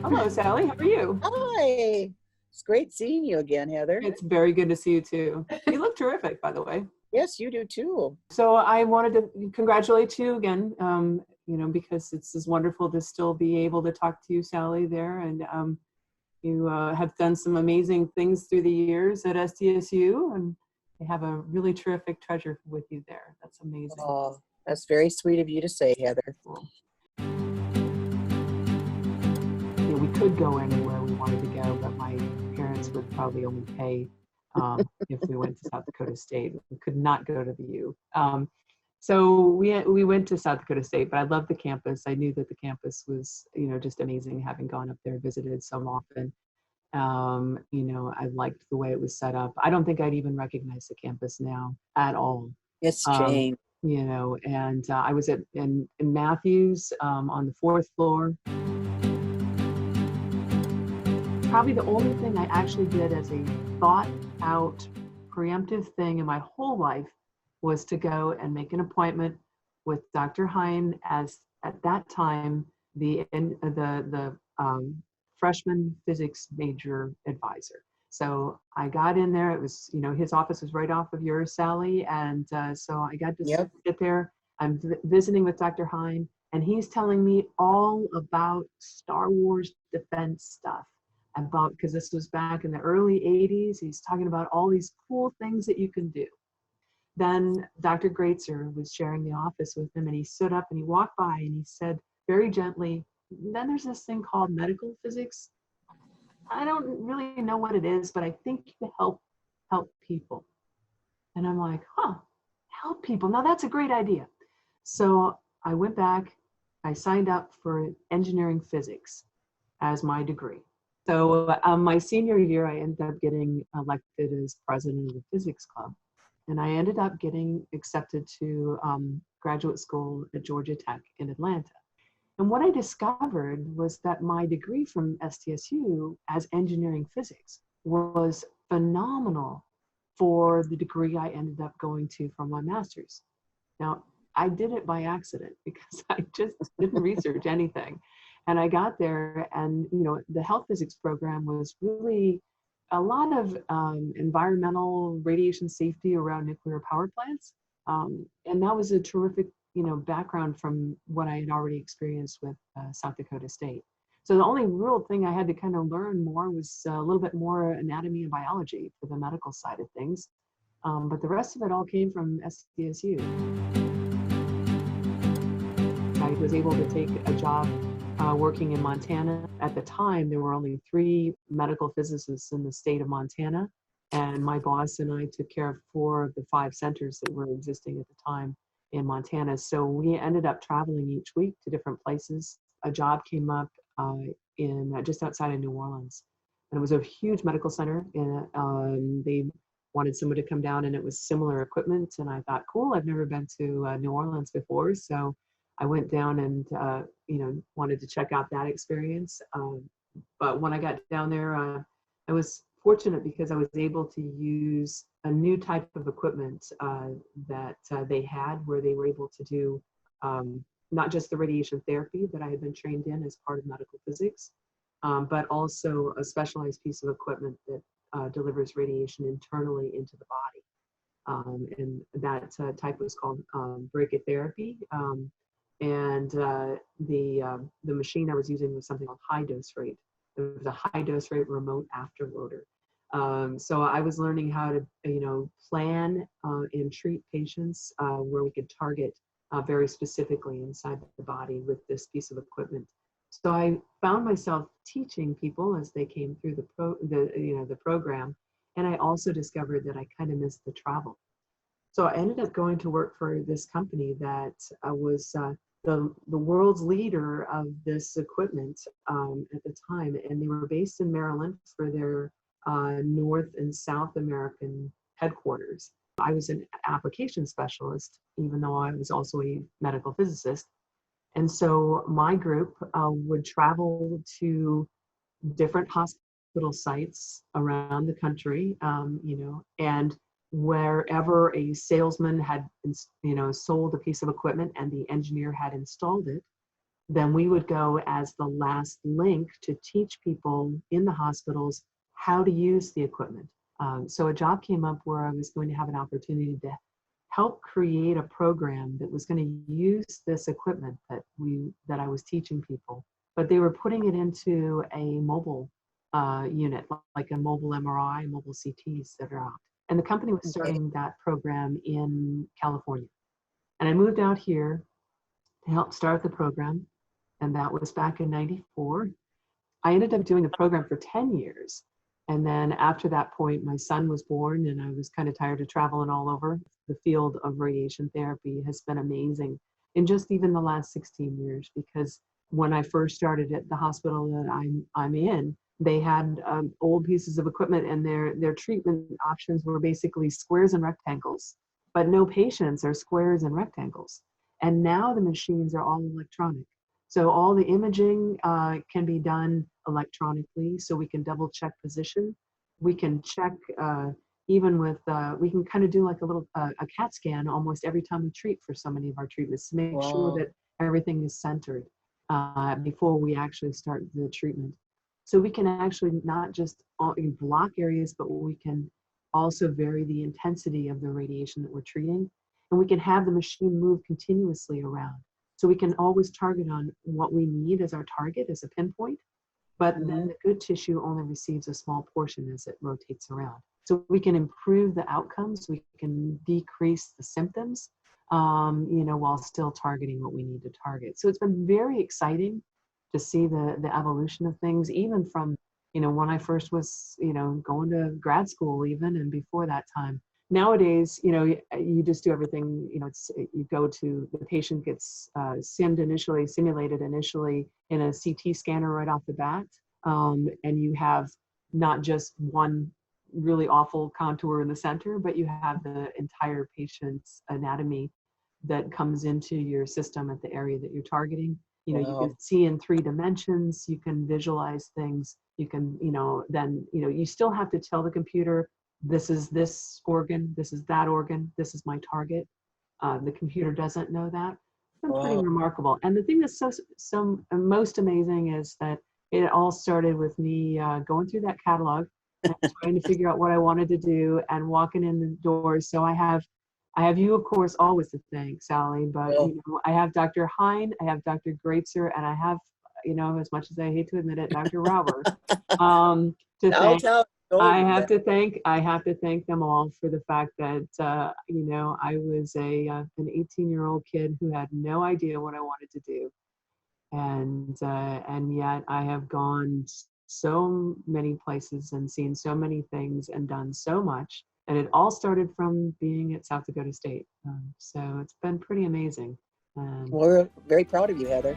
Hello, Sally. How are you? Hi. It's great seeing you again, Heather. It's very good to see you too. You look terrific, by the way. Yes, you do too. So I wanted to congratulate you again, because it's wonderful to still be able to talk to you, Sally, there. And you have done some amazing things through the years at SDSU, and you have a really terrific treasure with you there. That's amazing. Oh, that's very sweet of you to say, Heather. Cool. We could go anywhere we wanted to go, but my parents would probably only pay if we went to South Dakota State. We could not go to the U. So we went to South Dakota State, but I loved the campus. I knew that the campus was, just amazing, having gone up there, visited so often. I liked the way it was set up. I don't think I'd even recognize the campus now at all. It's changed. And I was in Matthews on the 4th floor. Probably the only thing I actually did as a thought out preemptive thing in my whole life was to go and make an appointment with Dr. Hine as at that time the freshman physics major advisor. So I got in there. It was, his office was right off of yours, Sally, and so I got to sit there. I'm visiting with Dr. Hine, and he's telling me all about Star Wars defense stuff. Because this was back in the early 80s. He's talking about all these cool things that you can do. Then Dr. Greatzer was sharing the office with him, and he stood up and he walked by and he said very gently, then there's this thing called medical physics. I don't really know what it is, but I think you can help people. And I'm like, help people. Now that's a great idea. So I went back, I signed up for engineering physics as my degree. So my senior year, I ended up getting elected as president of the physics club. And I ended up getting accepted to graduate school at Georgia Tech in Atlanta. And what I discovered was that my degree from SDSU as engineering physics was phenomenal for the degree I ended up going to for my master's. Now, I did it by accident because I just didn't research anything. And I got there, and the health physics program was really a lot of environmental radiation safety around nuclear power plants. And that was a terrific, background from what I had already experienced with South Dakota State. So the only real thing I had to kind of learn more was a little bit more anatomy and biology for the medical side of things. But the rest of it all came from SDSU. I was able to take a job working in Montana. At the time, there were only 3 medical physicists in the state of Montana, and my boss and I took care of 4 of the 5 centers that were existing at the time in Montana. So we ended up traveling each week to different places. A job came up in just outside of New Orleans, and it was a huge medical center, and they wanted someone to come down, and it was similar equipment, and I thought, cool, I've never been to New Orleans before, so I went down and, wanted to check out that experience. But when I got down there, I was fortunate because I was able to use a new type of equipment that they had, where they were able to do not just the radiation therapy that I had been trained in as part of medical physics, but also a specialized piece of equipment that delivers radiation internally into the body. And that type was called brachytherapy. And the machine I was using was something called high dose rate. It was a high dose rate remote afterloader. So I was learning how to, plan and treat patients where we could target very specifically inside the body with this piece of equipment. So I found myself teaching people as they came through the program, and I also discovered that I kind of missed the travel. So I ended up going to work for this company that was the world's leader of this equipment at the time, and they were based in Maryland for their North and South American headquarters. I was an application specialist, even though I was also a medical physicist. And so my group would travel to different hospital sites around the country, and wherever a salesman had, sold a piece of equipment and the engineer had installed it, then we would go as the last link to teach people in the hospitals how to use the equipment. So a job came up where I was going to have an opportunity to help create a program that was going to use this equipment that I was teaching people, but they were putting it into a mobile unit, like a mobile MRI, mobile CTs that are out. And the company was Okay. starting that program in California. And I moved out here to help start the program, and that was back in '94. I ended up doing the program for 10 years. And then after that point, my son was born, and I was kind of tired of traveling all over. The field of radiation therapy has been amazing in just even the last 16 years, because when I first started at the hospital that I'm in, they had old pieces of equipment, and their treatment options were basically squares and rectangles, but no patients are squares and rectangles. And now the machines are all electronic. So all the imaging can be done electronically, so we can double check position. We can check even with, we can kind of do like a CAT scan almost every time we treat for so many of our treatments to make sure Wow. that everything is centered before we actually start the treatment. So we can actually not just block areas, but we can also vary the intensity of the radiation that we're treating. And we can have the machine move continuously around. So we can always target on what we need as our target, as a pinpoint, but then the good tissue only receives a small portion as it rotates around. So we can improve the outcomes, we can decrease the symptoms, while still targeting what we need to target. So it's been very exciting to see the evolution of things, even from, when I first was, going to grad school even, and before that time. Nowadays, you just do everything, you go to, the patient gets simulated initially in a CT scanner right off the bat. And you have not just one really awful contour in the center, but you have the entire patient's anatomy that comes into your system at the area that you're targeting. You can see in 3 dimensions, you can visualize things, you can, then, you still have to tell the computer, this is this organ, this is that organ, this is my target. The computer doesn't know that. It's been pretty remarkable. And the thing that's so most amazing is that it all started with me going through that catalog and trying to figure out what I wanted to do and walking in the doors. So I have you, of course, always to thank, Sally, but I have Dr. Hine, I have Dr. Greatzer, and I have, as much as I hate to admit it, Dr. Robert, to thank. I have to thank them all for the fact that, I was an 18-year-old kid who had no idea what I wanted to do. And yet I have gone so many places and seen so many things and done so much. And it all started from being at South Dakota State. So it's been pretty amazing. We're very proud of you, Heather.